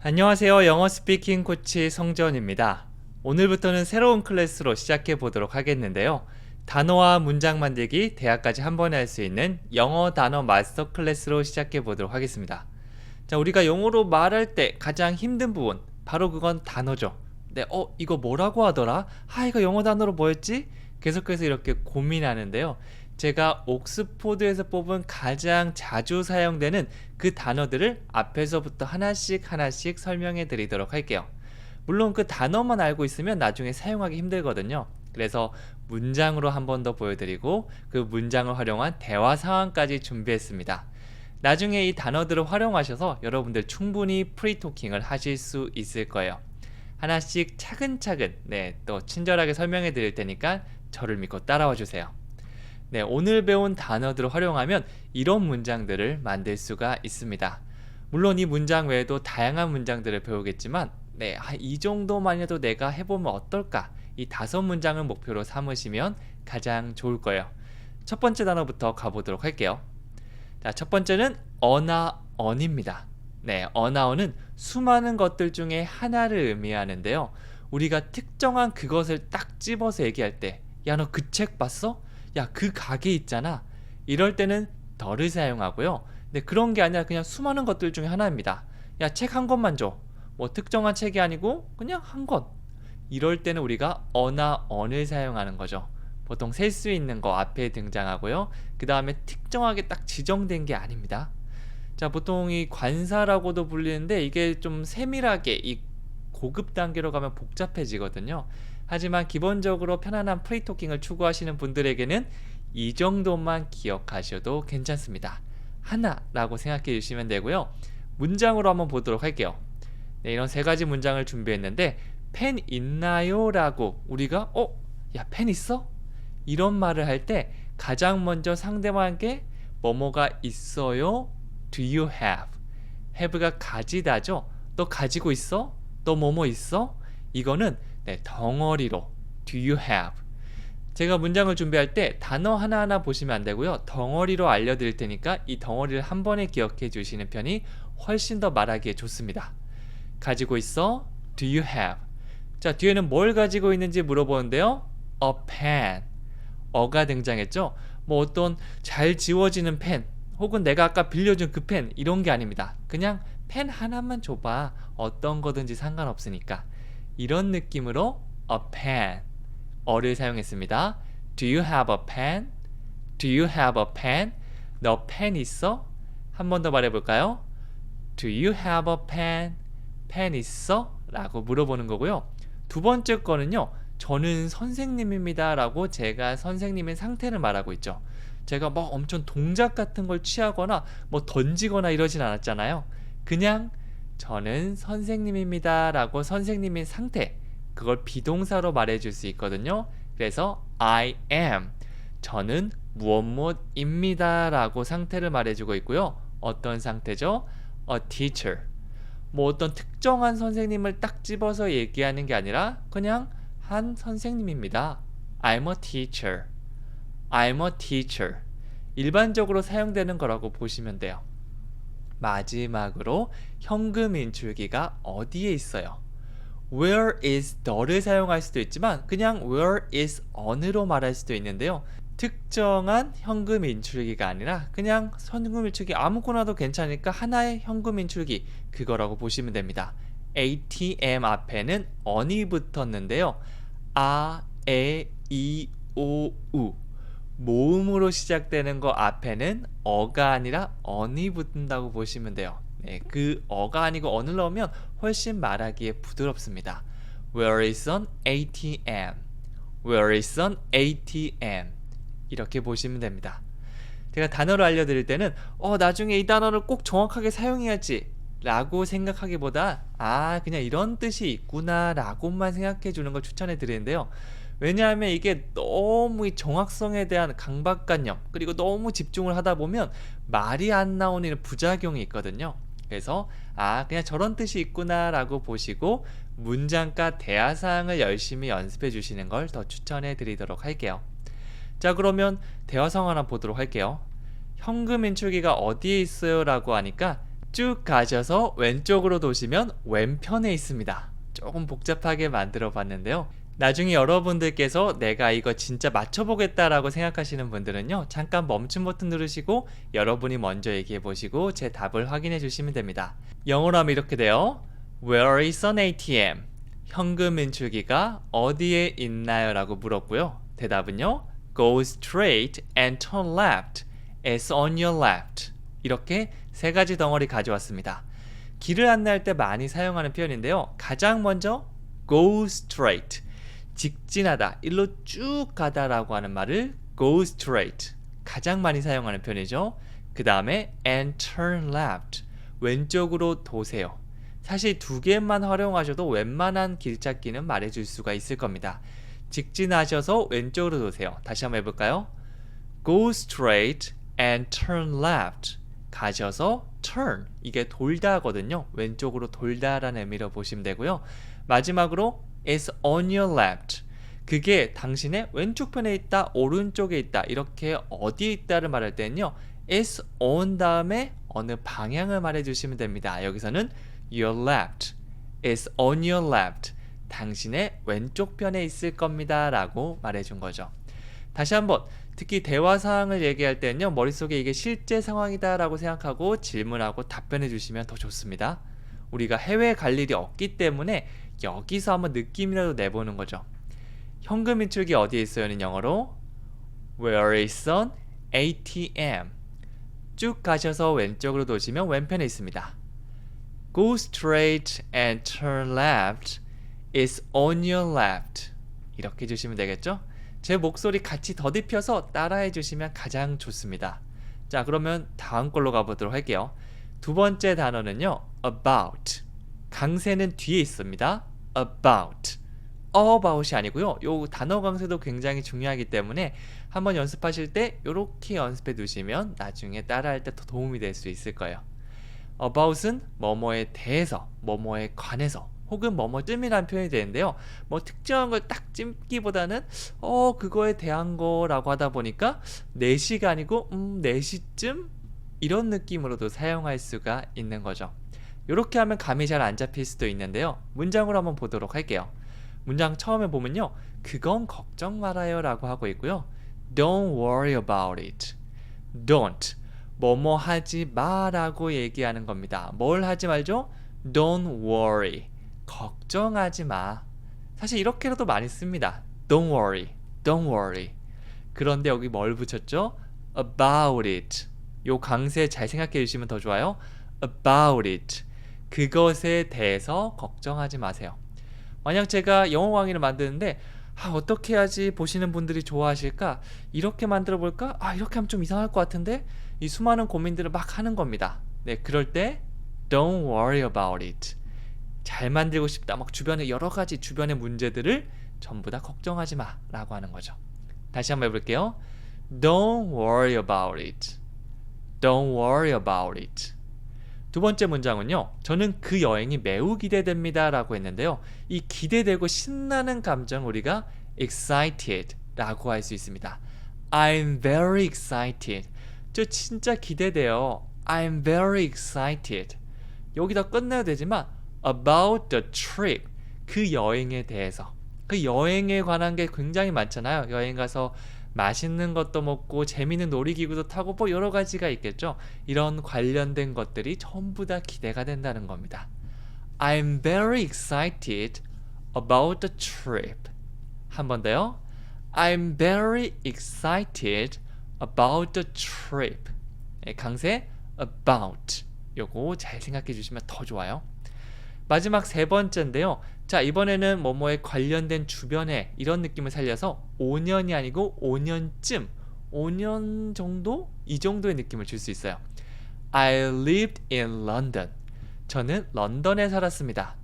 안녕하세요. 영어 스피킹 코치 성재원입니다. 오늘부터는 새로운 클래스로 시작해 보도록 하겠는데요. 단어와 문장 만들기 대화까지 한 번에 할 수 있는 영어 단어 마스터 클래스로 시작해 보도록 하겠습니다. 자, 우리가 영어로 말할 때 가장 힘든 부분, 바로 그건 단어죠. 네, 이거 뭐라고 하더라? 이거 영어 단어로 뭐였지? 계속해서 이렇게 고민하는데요. 제가 옥스포드에서 뽑은 가장 자주 사용되는 그 단어들을 앞에서부터 하나씩 설명해 드리도록 할게요. 물론 그 단어만 알고 있으면 나중에 사용하기 힘들거든요. 그래서 문장으로 한 번 더 보여드리고 그 문장을 활용한 대화 상황까지 준비했습니다. 나중에 이 단어들을 활용하셔서 여러분들 충분히 프리토킹을 하실 수 있을 거예요. 하나씩 차근차근 또 친절하게 설명해 드릴 테니까 저를 믿고 따라와 주세요. 네, 오늘 배운 단어들을 활용하면 이런 문장들을 만들 수가 있습니다. 물론 이 문장 외에도 다양한 문장들을 배우겠지만 이 정도만 해도 내가 해보면 어떨까? 이 5문장을 목표로 삼으시면 가장 좋을 거예요. 첫 번째 단어부터 가보도록 할게요. 자, 첫 번째는 어나언입니다. 네, 어나언은 수많은 것들 중에 하나를 의미하는데요. 우리가 특정한 그것을 딱 집어서 얘기할 때, 야, 너 그 책 봤어? 야, 그 가게 있잖아. 이럴 때는 더를 사용하고요. 근데 그런 게 아니라 그냥 수많은 것들 중에 하나입니다. 야, 책 한 권만 줘. 뭐 특정한 책이 아니고 그냥 한 권. 이럴 때는 우리가 어나언을 사용하는 거죠. 보통 셀 수 있는 거 앞에 등장하고요. 그 다음에 특정하게 딱 지정된 게 아닙니다. 자, 보통 이 관사라고도 불리는데 이게 좀 세밀하게 이 고급 단계로 가면 복잡해지거든요. 하지만 기본적으로 편안한 프리토킹을 추구하시는 분들에게는 이 정도만 기억하셔도 괜찮습니다. 하나라고 생각해 주시면 되고요. 문장으로 한번 보도록 할게요. 네, 이런 3가지 문장을 준비했는데 펜 있나요? 라고 우리가 야, 펜 있어? 이런 말을 할 때 가장 먼저 상대방에게 뭐뭐가 있어요? Do you have? have가 가지다죠? 너 가지고 있어? 너 뭐뭐 있어? 이거는 덩어리로 Do you have? 제가 문장을 준비할 때 단어 하나하나 보시면 안 되고요. 덩어리로 알려드릴 테니까 이 덩어리를 한 번에 기억해 주시는 편이 훨씬 더 말하기에 좋습니다. 가지고 있어? Do you have? 자, 뒤에는 뭘 가지고 있는지 물어보는데요. A pen. 어가 등장했죠. 뭐 어떤 잘 지워지는 펜 혹은 내가 아까 빌려준 그 펜 이런 게 아닙니다. 그냥 펜 하나만 줘봐. 어떤 거든지 상관없으니까. 이런 느낌으로 a pen 어를 사용했습니다. Do you have a pen? Do you have a pen? 너 펜 있어? 한 번 더 말해볼까요? Do you have a pen? 펜 있어? 라고 물어보는 거고요. 두 번째 거는요. 저는 선생님입니다 라고 제가 선생님의 상태를 말하고 있죠. 제가 막 엄청 동작 같은 걸 취하거나 뭐 던지거나 이러진 않았잖아요. 그냥 저는 선생님입니다 라고 선생님의 상태, 그걸 비동사로 말해줄 수 있거든요. 그래서 I am, 저는 무엇무엇입니다 라고 상태를 말해주고 있고요. 어떤 상태죠? A teacher, 뭐 어떤 특정한 선생님을 딱 집어서 얘기하는 게 아니라 그냥 한 선생님입니다. I'm a teacher. I'm a teacher. 일반적으로 사용되는 거라고 보시면 돼요. 마지막으로 현금 인출기가 어디에 있어요? Where is the를 사용할 수도 있지만 그냥 where is on으로 말할 수도 있는데요. 특정한 현금 인출기가 아니라 그냥 현금 인출기 아무거나도 괜찮으니까 하나의 현금 인출기, 그거라고 보시면 됩니다. ATM 앞에는 on이 붙었는데요. 아, 에, 이, 오, 우 모음으로 시작되는 거 앞에는 어가 아니라 on이 붙는다고 보시면 돼요. 그 어가 아니고 on을 넣으면 훨씬 말하기에 부드럽습니다. Where is an ATM? Where is an ATM? 이렇게 보시면 됩니다. 제가 단어를 알려드릴 때는 나중에 이 단어를 꼭 정확하게 사용해야지 라고 생각하기보다 그냥 이런 뜻이 있구나 라고만 생각해 주는 걸 추천해 드리는데요. 왜냐하면 이게 너무 이 정확성에 대한 강박관념, 그리고 너무 집중을 하다 보면 말이 안 나오는 부작용이 있거든요. 그래서 그냥 저런 뜻이 있구나 라고 보시고 문장과 대화사항을 열심히 연습해 주시는 걸 더 추천해 드리도록 할게요. 자, 그러면 대화상황 하나 보도록 할게요. 현금 인출기가 어디에 있어요? 라고 하니까 쭉 가셔서 왼쪽으로 도시면 왼편에 있습니다. 조금 복잡하게 만들어 봤는데요. 나중에 여러분들께서 내가 이거 진짜 맞춰보겠다라고 생각하시는 분들은요, 잠깐 멈춤 버튼 누르시고 여러분이 먼저 얘기해 보시고 제 답을 확인해 주시면 됩니다. 영어로 하면 이렇게 돼요. Where is an ATM? 현금 인출기가 어디에 있나요? 라고 물었고요. 대답은요, Go straight and turn left. It's on your left. 이렇게 세 가지 덩어리 가져왔습니다. 길을 안내할 때 많이 사용하는 표현인데요. 가장 먼저 go straight, 직진하다, 일로 쭉 가다라고 하는 말을 go straight, 가장 많이 사용하는 표현이죠. 그 다음에 and turn left, 왼쪽으로 도세요. 사실 두 개만 활용하셔도 웬만한 길 찾기는 말해줄 수가 있을 겁니다. 직진하셔서 왼쪽으로 도세요. 다시 한번 해볼까요? Go straight and turn left. 가셔서 turn, 이게 돌다거든요. 왼쪽으로 돌다라는 의미로 보시면 되고요. 마지막으로 is on your left. 그게 당신의 왼쪽 편에 있다, 오른쪽에 있다, 이렇게 어디에 있다를 말할 때는요, is on 다음에 어느 방향을 말해주시면 됩니다. 여기서는 your left, is on your left. 당신의 왼쪽 편에 있을 겁니다 라고 말해준 거죠. 다시 한번, 특히 대화 상황을 얘기할 때는요, 머릿속에 이게 실제 상황이다 라고 생각하고 질문하고 답변해 주시면 더 좋습니다. 우리가 해외에 갈 일이 없기 때문에 여기서 한번 느낌이라도 내보는 거죠. 현금 인출기 어디에 있어요는 영어로 Where is an ATM? 쭉 가셔서 왼쪽으로 도시면 왼편에 있습니다. Go straight and turn left. It's on your left. 이렇게 해주시면 되겠죠? 제 목소리 같이 더듬혀서 따라해 주시면 가장 좋습니다. 자, 그러면 다음 걸로 가보도록 할게요. 두 번째 단어는요, about. 강세는 뒤에 있습니다. about. about이 아니고요. 요 단어 강세도 굉장히 중요하기 때문에 한번 연습하실 때 이렇게 연습해 두시면 나중에 따라할 때 더 도움이 될 수 있을 거예요. about은 뭐뭐에 대해서, 뭐뭐에 관해서, 혹은 뭐뭐쯤이라는 표현이 되는데요. 뭐 특정한 걸 딱 찜기보다는 그거에 대한 거라고 하다 보니까 4시가 아니고 4시쯤 이런 느낌으로도 사용할 수가 있는 거죠. 이렇게 하면 감이 잘 안 잡힐 수도 있는데요. 문장으로 한번 보도록 할게요. 문장 처음에 보면요, 그건 걱정 말아요 라고 하고 있고요. Don't worry about it. Don't, 뭐뭐 하지 마라고 얘기하는 겁니다. 뭘 하지 말죠? Don't worry, 걱정하지 마. 사실 이렇게라도 많이 씁니다. Don't worry, don't worry. 그런데 여기 뭘 붙였죠? About it. 요 강세 잘 생각해 주시면 더 좋아요. About it. 그것에 대해서 걱정하지 마세요. 만약 제가 영어 강의를 만드는데 어떻게 해야지 보시는 분들이 좋아하실까? 이렇게 만들어 볼까? 이렇게 하면 좀 이상할 것 같은데? 이 수많은 고민들을 막 하는 겁니다. 네, 그럴 때 Don't worry about it. 잘 만들고 싶다. 막 주변에 여러 가지 주변의 문제들을 전부 다 걱정하지 마 라고 하는 거죠. 다시 한번 해볼게요. Don't worry about it. Don't worry about it. 두 번째 문장은요, 저는 그 여행이 매우 기대됩니다 라고 했는데요, 이 기대되고 신나는 감정 우리가 excited 라고 할 수 있습니다. I'm very excited. 저 진짜 기대돼요. I'm very excited. 여기다 끝내야 되지만 about the trip, 그 여행에 대해서, 그 여행에 관한 게 굉장히 많잖아요. 여행 가서 맛있는 것도 먹고 재미있는 놀이기구도 타고 뭐 여러 가지가 있겠죠. 이런 관련된 것들이 전부 다 기대가 된다는 겁니다. I'm very excited about the trip. 한 번 더요. I'm very excited about the trip. 강세 about. 요거 잘 생각해 주시면 더 좋아요. 마지막 세 번째인데요. 자, 이번에는 뭐뭐에 관련된 주변에 이런 느낌을 살려서 5년이 아니고 5년쯤, 5년 정도? 이 정도의 느낌을 줄 수 있어요. I lived in London. 저는 런던에 살았습니다.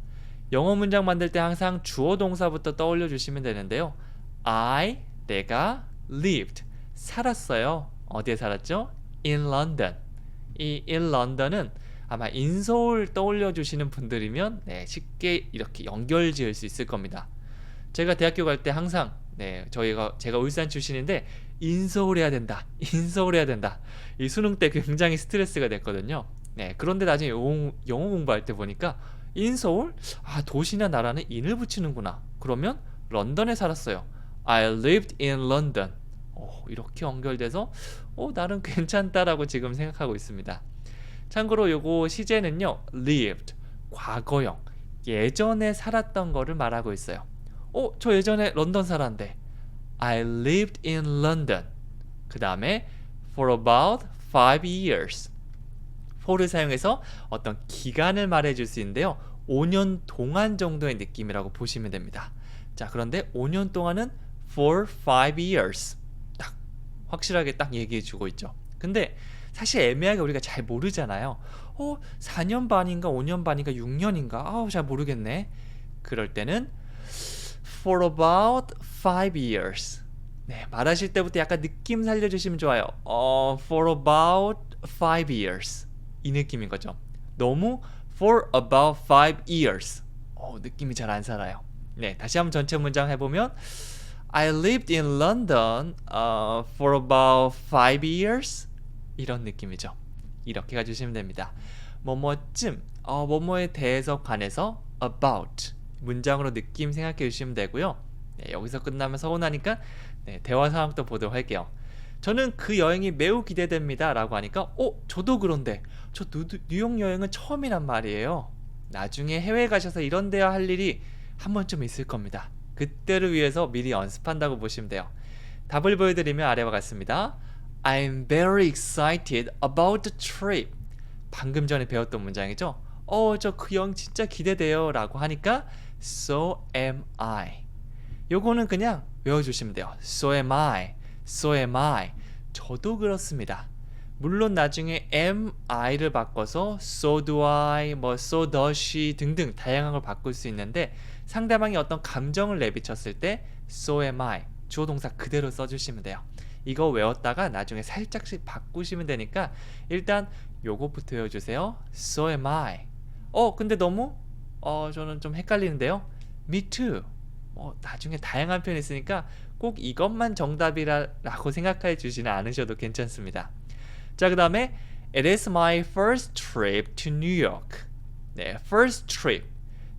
영어 문장 만들 때 항상 주어 동사부터 떠올려 주시면 되는데요. I, 내가 lived, 살았어요. 어디에 살았죠? In London. 이 in London은 아마 인서울 떠올려 주시는 분들이면 쉽게 이렇게 연결 지을 수 있을 겁니다. 제가 대학교 갈 때 항상 제가 울산 출신인데 인서울 해야 된다. 인서울 해야 된다. 이 수능 때 굉장히 스트레스가 됐거든요. 네, 그런데 나중에 영어 공부할 때 보니까 in 서울? 아, 도시나 나라는 in을 붙이는구나. 그러면 런던에 살았어요. I lived in London. 이렇게 연결돼서 나름 괜찮다라고 지금 생각하고 있습니다. 참고로 요거 시제는요, lived, 과거형, 예전에 살았던 거를 말하고 있어요. 저 예전에 런던 살았는데 I lived in London. 그 다음에 for about 5 years. for를 사용해서 어떤 기간을 말해줄 수 있는데요. 5년 동안 정도의 느낌이라고 보시면 됩니다. 자, 그런데 5년 동안은 for 5 years. 딱 확실하게 딱 얘기해주고 있죠. 근데 사실 애매하게 우리가 잘 모르잖아요. 4년 반인가 5년 반인가 6년인가 잘 모르겠네. 그럴 때는 for about 5 years. 네, 말하실 때부터 약간 느낌 살려주시면 좋아요. for about 5 years. 이 느낌인 거죠. 너무 for about 5 years. 느낌이 잘 안 살아요. 네, 다시 한번 전체 문장 해보면 I lived in London for about 5 years. 이런 느낌이죠. 이렇게 가주시면 됩니다. 뭐뭐쯤, 뭐뭐에 대해서 관해서 about 문장으로 느낌 생각해 주시면 되고요. 네, 여기서 끝나면 서운하니까 네, 대화 상황도 보도록 할게요. 저는 그 여행이 매우 기대됩니다 라고 하니까 저도 그런데 저 뉴욕 여행은 처음이란 말이에요. 나중에 해외에 가셔서 이런 데야 할 일이 한 번쯤 있을 겁니다. 그때를 위해서 미리 연습한다고 보시면 돼요. 답을 보여드리면 아래와 같습니다. I'm very excited about the trip. 방금 전에 배웠던 문장이죠. 저 그 여행 진짜 기대돼요 라고 하니까 So am I. 요거는 그냥 외워주시면 돼요. So am I. So am I. 저도 그렇습니다. 물론 나중에 am I를 바꿔서 so do I, so does she 등등 다양한 걸 바꿀 수 있는데 상대방이 어떤 감정을 내비쳤을 때 so am I 주어 동사 그대로 써주시면 돼요. 이거 외웠다가 나중에 살짝씩 바꾸시면 되니까 일단 요거부터 외워주세요. So am I. 근데 너무 저는 좀 헷갈리는데요. Me too. 나중에 다양한 표현이 있으니까 꼭 이것만 정답이라고 생각해 주지는 않으셔도 괜찮습니다. 자, 그 다음에 It is my first trip to New York. 네, first trip.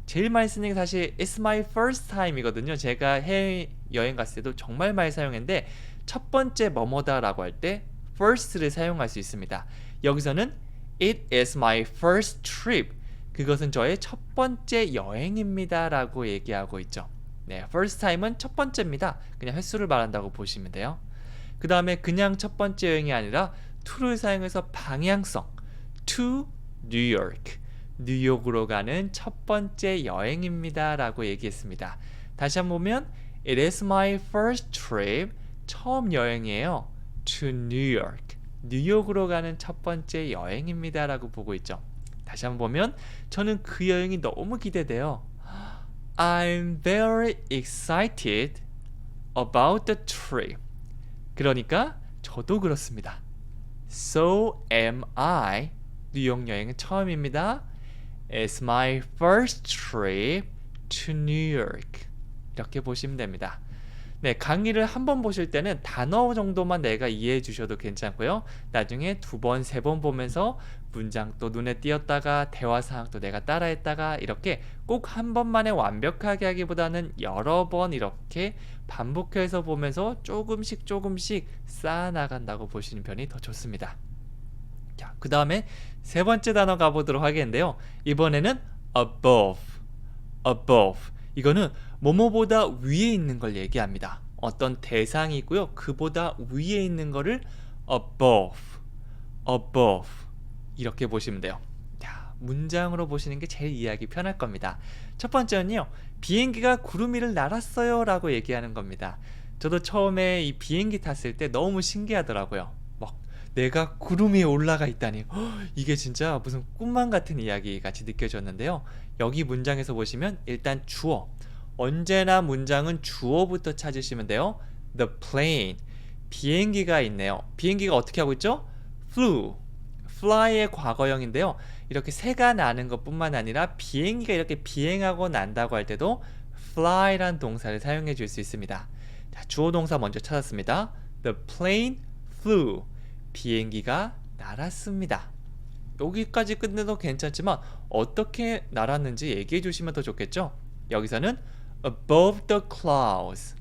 제일 많이 쓰는 게 사실 It's my first time이거든요. 제가 해외여행 갔을 때도 정말 많이 사용했는데 첫 번째 뭐뭐다 라고 할 때 first를 사용할 수 있습니다. 여기서는 It is my first trip. 그것은 저의 첫 번째 여행입니다 라고 얘기하고 있죠. 네, first time은 첫 번째입니다. 그냥 횟수를 말한다고 보시면 돼요. 그 다음에 그냥 첫 번째 여행이 아니라 to를 사용해서 방향성 to New York. 뉴욕으로 가는 첫 번째 여행입니다 라고 얘기했습니다. 다시 한번 보면 It is my first trip. 처음 여행이에요. To New York. 뉴욕으로 가는 첫 번째 여행입니다 라고 보고 있죠. 다시 한번 보면 저는 그 여행이 너무 기대돼요. I'm very excited about the trip. 그러니까 저도 그렇습니다. So am I. 뉴욕 여행은 처음입니다. It's my first trip to New York. 이렇게 보시면 됩니다. 네, 강의를 한 번 보실 때는 단어 정도만 내가 이해해 주셔도 괜찮고요. 나중에 두 번, 세 번 보면서 문장 또 눈에 띄었다가 대화 사항도 내가 따라했다가 이렇게 꼭 한 번만에 완벽하게 하기보다는 여러 번 이렇게 반복해서 보면서 조금씩 쌓아나간다고 보시는 편이 더 좋습니다. 자, 그 다음에 세 번째 단어 가보도록 하겠는데요. 이번에는 above. 이거는 뭐뭐보다 위에 있는 걸 얘기합니다. 어떤 대상이 있고요. 그보다 위에 있는 거를 above 이렇게 보시면 돼요. 자, 문장으로 보시는 게 제일 이해하기 편할 겁니다. 첫 번째는요. 비행기가 구름 위를 날았어요 라고 얘기하는 겁니다. 저도 처음에 이 비행기 탔을 때 너무 신기하더라고요. 막 내가 구름 위에 올라가 있다니 이게 진짜 무슨 꿈만 같은 이야기 같이 느껴졌는데요. 여기 문장에서 보시면 일단 주어, 언제나 문장은 주어부터 찾으시면 돼요. The plane, 비행기가 있네요. 비행기가 어떻게 하고 있죠? fly의 과거형인데요. 이렇게 새가 나는 것뿐만 아니라 비행기가 이렇게 비행하고 난다고 할 때도 fly란 동사를 사용해 줄 수 있습니다. 자, 주어 동사 먼저 찾았습니다. The plane flew. 비행기가 날았습니다. 여기까지 끝내도 괜찮지만 어떻게 날았는지 얘기해 주시면 더 좋겠죠? 여기서는 above the clouds.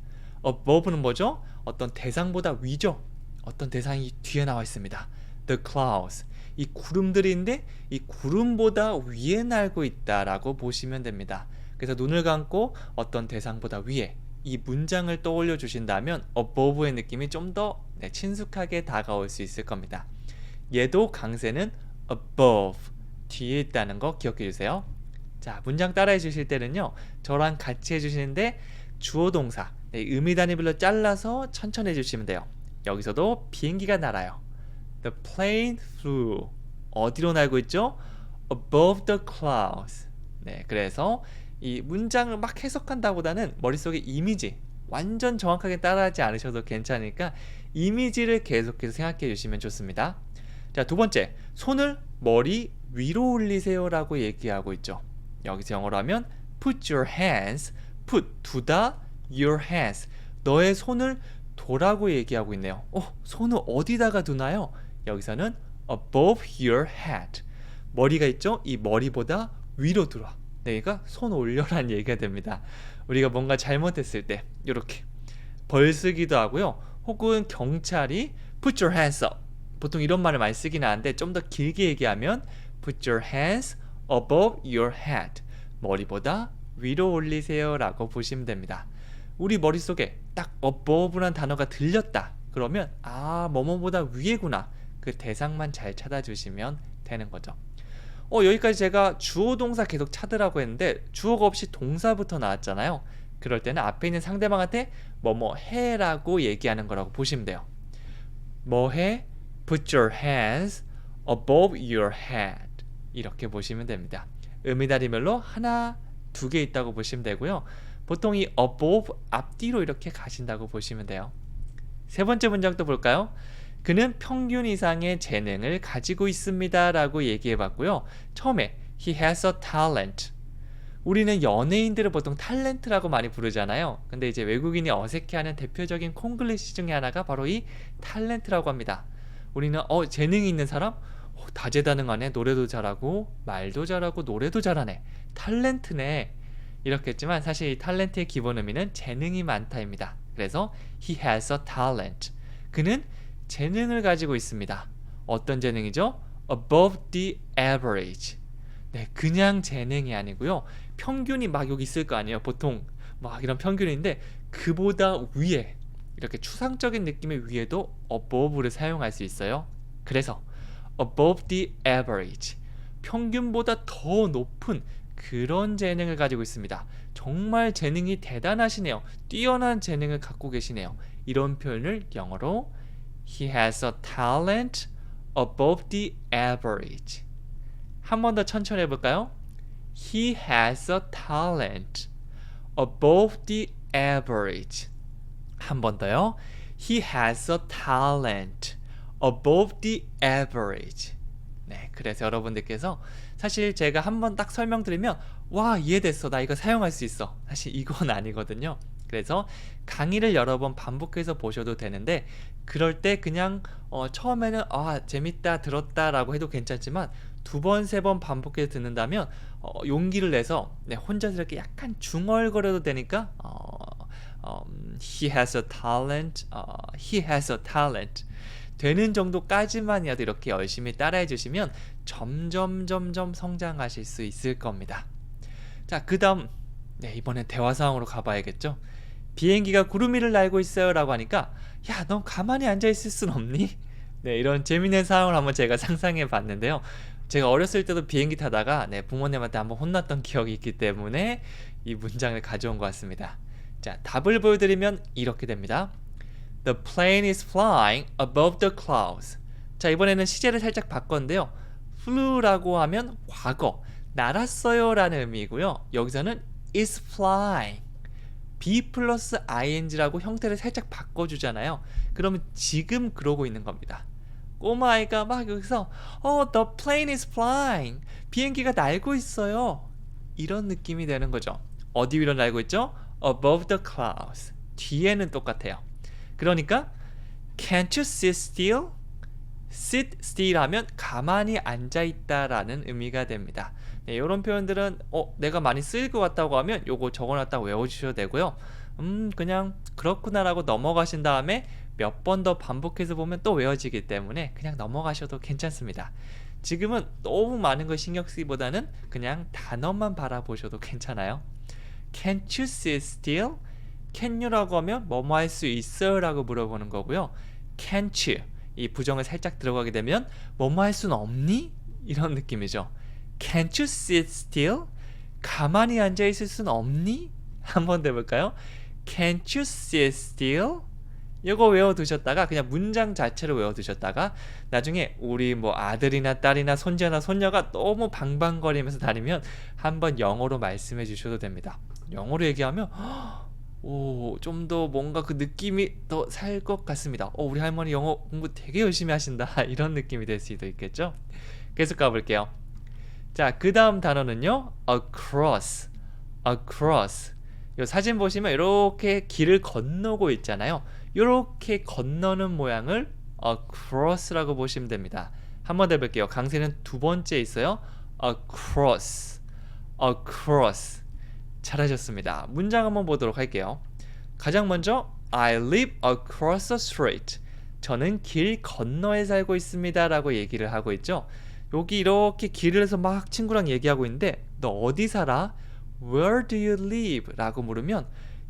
above는 뭐죠? 어떤 대상보다 위죠. 어떤 대상이 뒤에 나와 있습니다. the clouds. 이 구름들인데 이 구름보다 위에 날고 있다라고 보시면 됩니다. 그래서 눈을 감고 어떤 대상보다 위에 이 문장을 떠올려 주신다면 above의 느낌이 좀 더 친숙하게 다가올 수 있을 겁니다. 얘도 강세는 above, 뒤에 있다는 거 기억해 주세요. 자, 문장 따라해 주실 때는요, 저랑 같이 해주시는데 주어 동사, 의미 단위별로 잘라서 천천히 해주시면 돼요. 여기서도 비행기가 날아요. The plane flew. 어디로 날고 있죠? Above the clouds. 네, 그래서 이 문장을 막 해석한다보다는 머릿속에 이미지 완전 정확하게 따라하지 않으셔도 괜찮으니까 이미지를 계속해서 생각해 주시면 좋습니다. 자, 두 번째, 손을 머리 위로 올리세요 라고 얘기하고 있죠. 여기서 영어로 하면 put your hands, put, 두다, your hands, 너의 손을 도라고 얘기하고 있네요. 손을 어디다가 두나요? 여기서는 above your head, 머리가 있죠? 이 머리보다 위로 들어. 그러니까 손 올려라는 얘기가 됩니다. 우리가 뭔가 잘못했을 때 이렇게 벌쓰기도 하고요. 혹은 경찰이 put your hands up, 보통 이런 말을 많이 쓰긴 하는데 좀 더 길게 얘기하면 put your hands above your head, 머리보다 위로 올리세요 라고 보시면 됩니다. 우리 머릿속에 딱 above란 단어가 들렸다 그러면 뭐뭐보다 위에구나, 그 대상만 잘 찾아주시면 되는 거죠. 여기까지 제가 주어 동사 계속 찾으라고 했는데 주어가 없이 동사부터 나왔잖아요. 그럴 때는 앞에 있는 상대방한테 뭐뭐 해라고 얘기하는 거라고 보시면 돼요. 뭐 해? Put your hands above your head, 이렇게 보시면 됩니다. 의미 단위별로 하나, 두 개 있다고 보시면 되고요. 보통 이 above 앞뒤로 이렇게 가신다고 보시면 돼요. 세 번째 문장도 볼까요? 그는 평균 이상의 재능을 가지고 있습니다 라고 얘기해 봤고요. 처음에 he has a talent. 우리는 연예인들을 보통 탤런트라고 많이 부르잖아요. 근데 이제 외국인이 어색해하는 대표적인 콩글리시 중에 하나가 바로 이 탤런트라고 합니다. 우리는 재능이 있는 사람? 다재다능하네. 노래도 잘하고 말도 잘하고 노래도 잘하네. 탤런트네. 이렇게 했지만 사실 이 탤런트의 기본 의미는 재능이 많다입니다. 그래서 he has a talent. 그는 재능을 가지고 있습니다. 어떤 재능이죠? above the average. 네, 그냥 재능이 아니고요. 평균이 막 여기 있을 거 아니에요. 보통 막 이런 평균인데 그보다 위에, 이렇게 추상적인 느낌의 위에도 above를 사용할 수 있어요. 그래서 above the average, 평균보다 더 높은 그런 재능을 가지고 있습니다. 정말 재능이 대단하시네요. 뛰어난 재능을 갖고 계시네요. 이런 표현을 영어로 he has a talent above the average. 한 번 더 천천히 해볼까요? He has a talent above the average. 한 번 더요. He has a talent above the average. 네, 그래서 여러분들께서 사실 제가 한 번 딱 설명드리면 와, 이해됐어, 나 이거 사용할 수 있어, 사실 이건 아니거든요. 그래서 강의를 여러 번 반복해서 보셔도 되는데 그럴 때 그냥 처음에는 재밌다, 들었다 라고 해도 괜찮지만 두 번, 세 번 반복해서 듣는다면 용기를 내서 혼자서 이렇게 약간 중얼거려도 되니까 he has a talent, he has a talent 되는 정도까지만이라도 이렇게 열심히 따라해 주시면 점점 성장하실 수 있을 겁니다. 자, 그 다음 이번엔 대화 상황으로 가봐야겠죠. 비행기가 구름 위를 날고 있어요 라고 하니까 야, 넌 가만히 앉아있을 순 없니? 네, 이런 재밌는 상황을 한번 제가 상상해 봤는데요. 제가 어렸을 때도 비행기 타다가 부모님한테 한번 혼났던 기억이 있기 때문에 이 문장을 가져온 것 같습니다. 자, 답을 보여드리면 이렇게 됩니다. The plane is flying above the clouds. 자, 이번에는 시제를 살짝 바꿨는데요. flew라고 하면 과거, 날았어요 라는 의미이고요. 여기서는 is flying, be 플러스 ing라고 형태를 살짝 바꿔주잖아요. 그러면 지금 그러고 있는 겁니다. 꼬마아이가 막 여기서 the plane is flying, 비행기가 날고 있어요, 이런 느낌이 되는 거죠. 어디 위로 날고 있죠? above the clouds. 뒤에는 똑같아요. 그러니까 can't you sit still? sit still 하면 가만히 앉아 있다라는 의미가 됩니다. 네, 이런 표현들은 내가 많이 쓰일 것 같다고 하면 요거 적어놨다고 외워주셔도 되고요. 그냥 그렇구나라고 넘어가신 다음에 몇 번 더 반복해서 보면 또 외워지기 때문에 그냥 넘어가셔도 괜찮습니다. 지금은 너무 많은 걸 신경 쓰기보다는 그냥 단어만 바라보셔도 괜찮아요. Can't you sit still? Can you라고 하면 뭐뭐 할 수 있어요? 라고 물어보는 거고요. Can't you? 이 부정을 살짝 들어가게 되면 뭐뭐 할 수는 없니? 이런 느낌이죠. Can't you sit still? 가만히 앉아 있을 수는 없니? 한번 더 해볼까요? Can't you sit still? 이거 외워두셨다가 그냥 문장 자체로 외워두셨다가 나중에 우리 뭐 아들이나 딸이나 손자나 손녀가 너무 방방거리면서 다니면 한번 영어로 말씀해 주셔도 됩니다. 영어로 얘기하면 좀 더 뭔가 그 느낌이 더 살 것 같습니다. 우리 할머니 영어 공부 되게 열심히 하신다. 이런 느낌이 될 수도 있겠죠? 계속 가볼게요. 자, 그 다음 단어는요. across. across. 이 사진 보시면 이렇게 길을 건너고 있잖아요. 이렇게 건너는 모양을 across라고 보시면 됩니다. 한번 더 해볼게요. 강세는 두 번째 있어요. across. across. 잘하셨습니다. 문장 한번 보도록 할게요. 가장 먼저 I live across the street. 저는 길 건너에 살고 있습니다 라고 얘기를 하고 있죠. 여기 이렇게 길을 해서 막 친구랑 얘기하고 있는데 너 어디 살아? Where do you live? 라고 물으면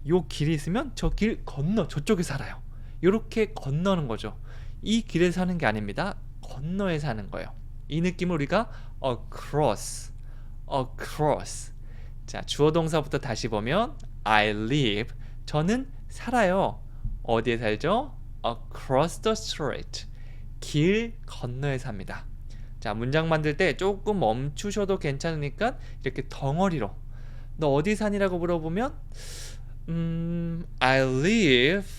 요 길이 있으면 저 길 건너 저쪽에 살아요. 이렇게 건너는 거죠. 이 길에 사는 게 아닙니다. 건너에 사는 거예요. 이 느낌을 우리가 across. across. 자, 주어 동사부터 다시 보면 I live. 저는 살아요. 어디에 살죠? Across the street. 길 건너에 삽니다. 자, 문장 만들 때 조금 멈추셔도 괜찮으니까 이렇게 덩어리로 너 어디 사니라고 물어보면 I live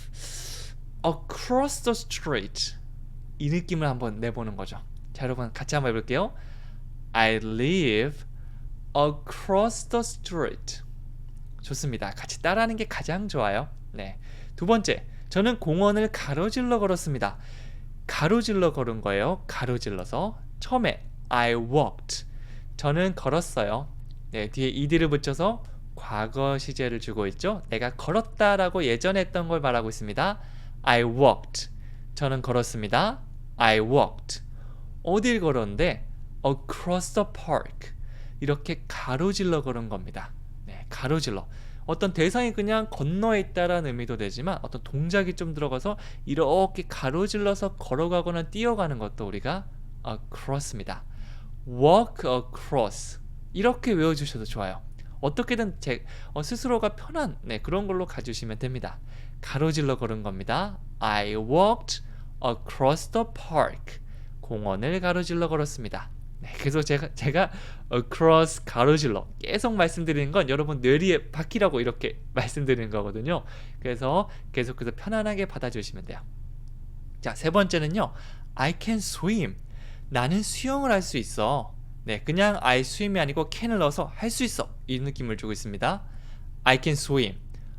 across the street. 이 느낌을 한번 내보는 거죠. 자, 여러분 같이 한번 해볼게요. I live across the street. 좋습니다. 같이 따라하는 게 가장 좋아요. 네. 두 번째, 저는 공원을 가로질러 걸었습니다. 가로질러 걸은 거예요. 가로질러서. 처음에 I walked. 저는 걸었어요. 네, 뒤에 ed를 붙여서 과거 시제를 주고 있죠. 내가 걸었다라고 예전에 했던 걸 말하고 있습니다. I walked. 저는 걸었습니다. I walked. 어딜 걸었는데 across the park. 이렇게 가로질러 걸은 겁니다. 네, 가로질러. 어떤 대상이 그냥 건너에 있다라는 의미도 되지만 어떤 동작이 좀 들어가서 이렇게 가로질러서 걸어가거나 뛰어가는 것도 우리가 across입니다. walk across. 이렇게 외워주셔도 좋아요. 어떻게든 스스로가 편한 그런 걸로 가주시면 됩니다. 가로질러 걸은 겁니다. I walked across the park. 공원을 가로질러 걸었습니다. 네, 그래서 제가 across 가로질러 계속 말씀드리는 건 여러분 뇌리에 박히라고 이렇게 말씀드리는 거거든요. 그래서 계속해서 편안하게 받아주시면 돼요. 자, 세 번째는요. I can swim. 나는 수영을 할 수 있어. 네, 그냥 I swim이 아니고 can을 넣어서 할 수 있어. 이 느낌을 주고 있습니다. I can swim.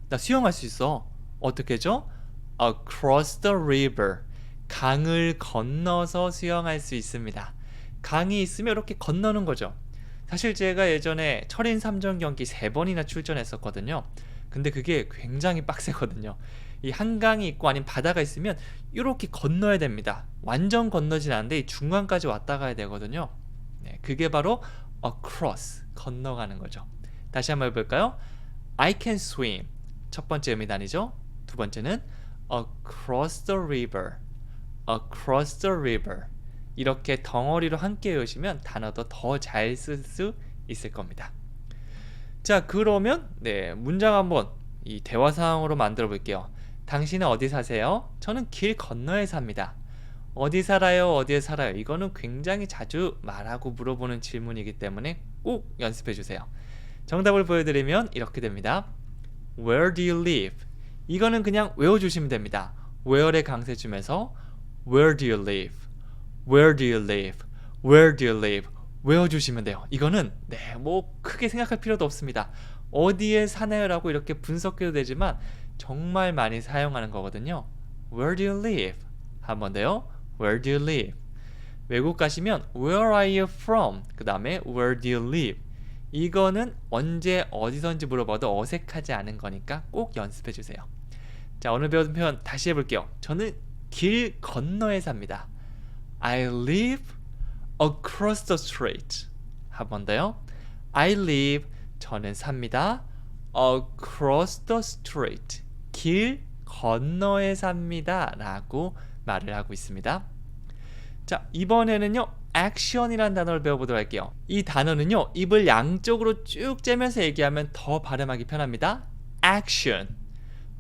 나 수영할 수 있어. 어떻게 죠? Across the river. 강을 건너서 수영할 수 있습니다. 강이 있으면 이렇게 건너는 거죠. 사실 제가 예전에 철인 3전 경기 3번이나 출전했었거든요. 근데 그게 굉장히 빡세거든요. 이 한강이 있고 아니면 바다가 있으면 이렇게 건너야 됩니다. 완전 건너진 않는데 이 중간까지 왔다 가야 되거든요. 네, 그게 바로 across, 건너가는 거죠. 다시 한번 해볼까요? I can swim. 첫 번째 의미단이죠. 두 번째는 across the river. across the river. 이렇게 덩어리로 함께 외우시면 단어도 더 잘 쓸 수 있을 겁니다. 자, 그러면 문장 한번 이 대화 상황으로 만들어 볼게요. 당신은 어디 사세요? 저는 길 건너에 삽니다. 어디 살아요? 어디에 살아요? 이거는 굉장히 자주 말하고 물어보는 질문이기 때문에 꼭 연습해 주세요. 정답을 보여드리면 이렇게 됩니다. Where do you live? 이거는 그냥 외워주시면 됩니다. where의 강세 주면서 Where do you live? Where do you live? Where do you live? 외워주시면 돼요. 이거는 뭐 크게 생각할 필요도 없습니다. 어디에 사나요? 라고 이렇게 분석해도 되지만 정말 많이 사용하는 거거든요. Where do you live? 한 번 더요. Where do you live? 외국 가시면 Where are you from? 그 다음에 Where do you live? 이거는 언제 어디선지 물어봐도 어색하지 않은 거니까 꼭 연습해 주세요. 자, 오늘 배운 표현 다시 해볼게요. 저는 길 건너에 삽니다. I live across the street. 한 번 더요. I live, 저는 삽니다. across the street. 길 건너에 삽니다. 라고 말을 하고 있습니다. 자, 이번에는요. action이라는 단어를 배워보도록 할게요. 이 단어는요. 입을 양쪽으로 쭉 째면서 얘기하면 더 발음하기 편합니다. action.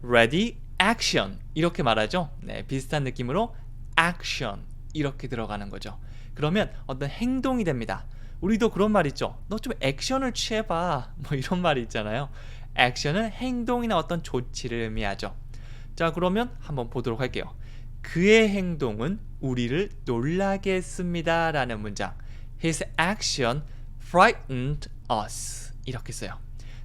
ready, action. 이렇게 말하죠. 네, 비슷한 느낌으로 action. 이렇게 들어가는 거죠. 그러면 어떤 행동이 됩니다. 우리도 그런 말 있죠. 너 좀 액션을 취해봐. 뭐 이런 말이 있잖아요. 액션은 행동이나 어떤 조치를 의미하죠. 자, 그러면 한번 보도록 할게요. 그의 행동은 우리를 놀라게 했습니다. 라는 문장. His action frightened us. 이렇게 써요.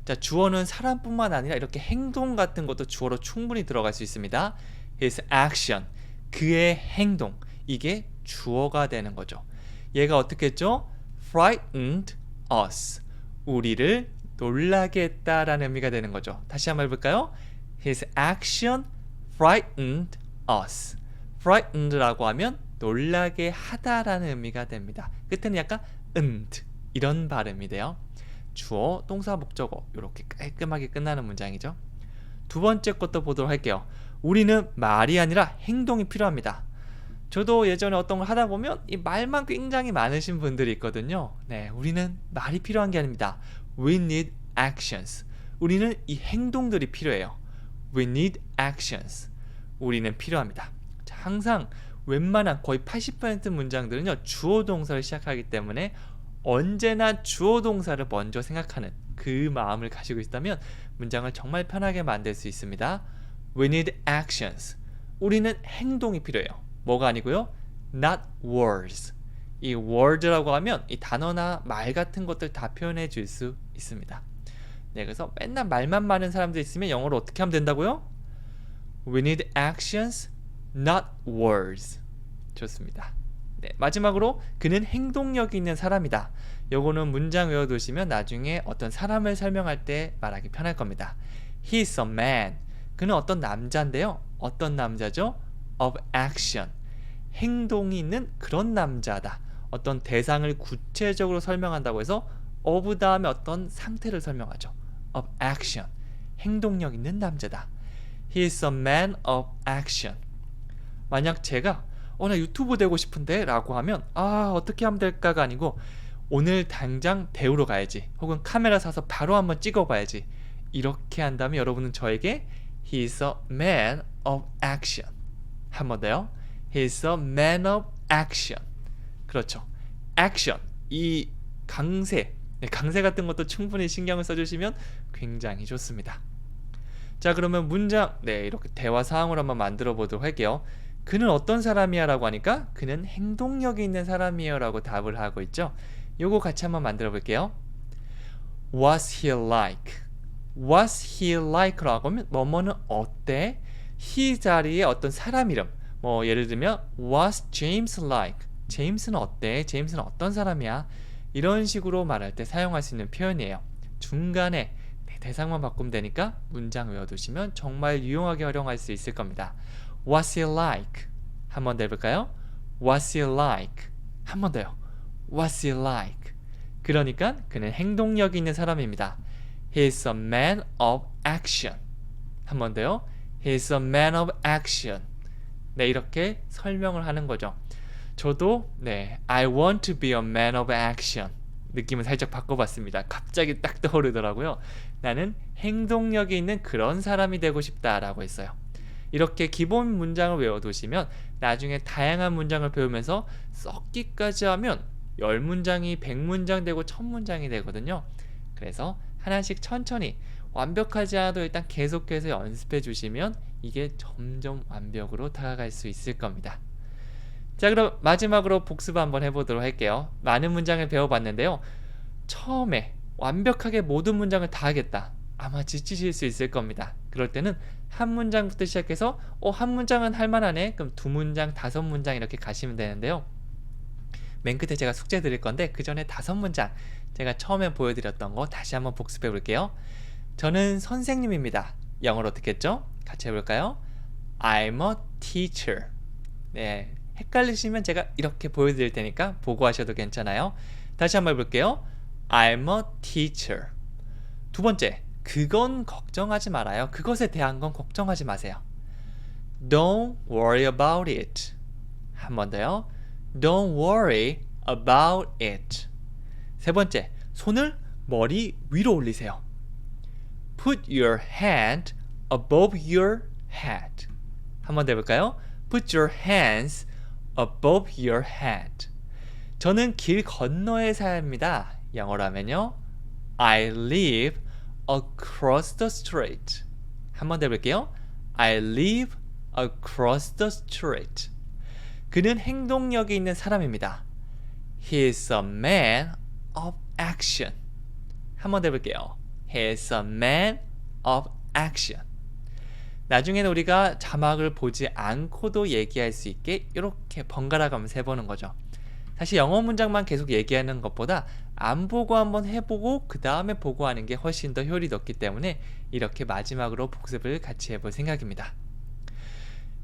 자, 주어는 사람뿐만 아니라 이렇게 행동 같은 것도 주어로 충분히 들어갈 수 있습니다. His action. 그의 행동. 이게 주어가 되는 거죠. 얘가 어떻게 했죠? frightened us. 우리를 놀라게 했다라는 의미가 되는 거죠. 다시 한번 해볼까요? His action frightened us. frightened라고 하면 놀라게 하다라는 의미가 됩니다. 끝에는 약간 이런 발음이 돼요. 주어, 동사, 목적어 이렇게 깔끔하게 끝나는 문장이죠. 두 번째 것도 보도록 할게요. 우리는 말이 아니라 행동이 필요합니다. 저도 예전에 어떤 걸 하다 보면 이 말만 굉장히 많으신 분들이 있거든요. 네, 우리는 말이 필요한 게 아닙니다. We need actions. 우리는 이 행동들이 필요해요. We need actions. 우리는 필요합니다. 자, 항상 웬만한 거의 80% 문장들은요. 주어 동사를 시작하기 때문에 언제나 주어 동사를 먼저 생각하는 그 마음을 가지고 있다면 문장을 정말 편하게 만들 수 있습니다. We need actions. 우리는 행동이 필요해요. 뭐가 아니고요? Not words. 이 word라고 하면 이 단어나 말 같은 것들 다 표현해 줄 수 있습니다. 네, 그래서 맨날 말만 많은 사람들 있으면 영어로 어떻게 하면 된다고요? We need actions, not words. 좋습니다. 네, 마지막으로 그는 행동력이 있는 사람이다. 요거는 문장 외워두시면 나중에 어떤 사람을 설명할 때 말하기 편할 겁니다. He is a man. 그는 어떤 남자인데요. 어떤 남자죠? Of action. 행동이 있는 그런 남자다. 어떤 대상을 구체적으로 설명한다고 해서 of 다음에 어떤 상태를 설명하죠. Of action. 행동력 있는 남자다. He is a man of action. 만약 제가 나 유튜브 되고 싶은데 라고 하면 어떻게 하면 될까가 아니고 오늘 당장 배우러 가야지 혹은 카메라 사서 바로 한번 찍어봐야지 이렇게 한다면 여러분은 저에게 He is a man of action. 한 번 더요. He is a man of action. 그렇죠. action. 이 강세 같은 것도 충분히 신경을 써주시면 굉장히 좋습니다. 자, 그러면 문장 이렇게 대화 상황을 한번 만들어 보도록 할게요. 그는 어떤 사람이야 라고 하니까 그는 행동력이 있는 사람이에요 라고 답을 하고 있죠. 요거 같이 한번 만들어 볼게요. Was he like? Was he like 라고 하면 뭐뭐는 어때? he 자리에 어떤 사람 이름 뭐 예를 들면 Was James like? 제임스는 어때? 제임스는 어떤 사람이야? 이런 식으로 말할 때 사용할 수 있는 표현이에요. 중간에 대상만 바꾸면 되니까 문장 외워두시면 정말 유용하게 활용할 수 있을 겁니다. What's he like? 한 번 더 해볼까요? What's he like? 한 번 더요. What's he like? 그러니까 그는 행동력이 있는 사람입니다. He's a man of action. 한 번 더요. He's a man of action. 네, 이렇게 설명을 하는 거죠. 저도 I want to be a man of action. 느낌을 살짝 바꿔봤습니다. 갑자기 딱 떠오르더라고요. 나는 행동력이 있는 그런 사람이 되고 싶다라고 했어요. 이렇게 기본 문장을 외워두시면 나중에 다양한 문장을 배우면서 썩기까지 하면 10문장이 100문장 되고 1000문장이 되거든요. 그래서 하나씩 천천히 완벽하지 않아도 일단 계속해서 연습해 주시면 이게 점점 완벽으로 다가갈 수 있을 겁니다. 자, 그럼 마지막으로 복습 한번 해보도록 할게요. 많은 문장을 배워봤는데요. 처음에 완벽하게 모든 문장을 다 하겠다. 아마 지치실 수 있을 겁니다. 그럴 때는 한 문장부터 시작해서 한 문장은 할만하네. 그럼 2문장, 5문장 이렇게 가시면 되는데요. 맨 끝에 제가 숙제 드릴 건데 그 전에 5문장 제가 처음에 보여드렸던 거 다시 한번 복습해 볼게요. 저는 선생님입니다. 영어로 어떻게 했죠? 같이 해볼까요? I'm a teacher. 네, 헷갈리시면 제가 이렇게 보여드릴 테니까 보고 하셔도 괜찮아요. 다시 한번 해볼게요. I'm a teacher. 두 번째, 그건 걱정하지 말아요. 그것에 대한 건 걱정하지 마세요. Don't worry about it. 한 번 더요. Don't worry about it. 세 번째, 손을 머리 위로 올리세요. Put your hand above your head. 한 번 더 해볼까요? Put your hands above your head. 저는 길 건너에 삽니다. 영어로 하면요. I live across the street. 한 번 더 해볼게요. I live across the street. 그는 행동력이 있는 사람입니다. He is a man of action. 한 번 더 해볼게요. He is a man of action. 나중에는 우리가 자막을 보지 않고도 얘기할 수 있게 이렇게 번갈아 가면서 해보는 거죠. 사실 영어 문장만 계속 얘기하는 것보다 안 보고 한번 해보고 그 다음에 보고 하는 게 훨씬 더 효율이 높기 때문에 이렇게 마지막으로 복습을 같이 해볼 생각입니다.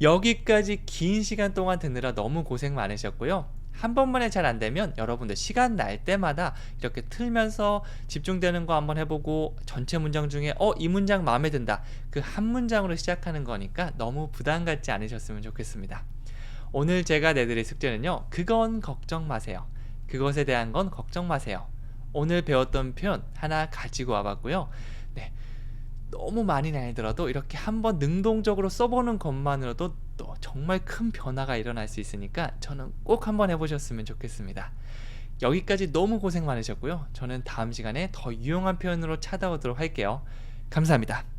여기까지 긴 시간 동안 듣느라 너무 고생 많으셨고요. 한 번만에 잘 안되면 여러분들 시간 날 때마다 이렇게 틀면서 집중되는 거 한번 해보고 전체 문장 중에 이 문장 마음에 든다. 그 한 문장으로 시작하는 거니까 너무 부담 갖지 않으셨으면 좋겠습니다. 오늘 제가 내드릴 숙제는요. 그건 걱정 마세요. 그것에 대한 건 걱정 마세요. 오늘 배웠던 표현 하나 가지고 와봤고요. 네, 너무 많이는 아니더라도 이렇게 한번 능동적으로 써보는 것만으로도 또 정말 큰 변화가 일어날 수 있으니까 저는 꼭 한번 해보셨으면 좋겠습니다. 여기까지 너무 고생 많으셨고요. 저는 다음 시간에 더 유용한 표현으로 찾아오도록 할게요. 감사합니다.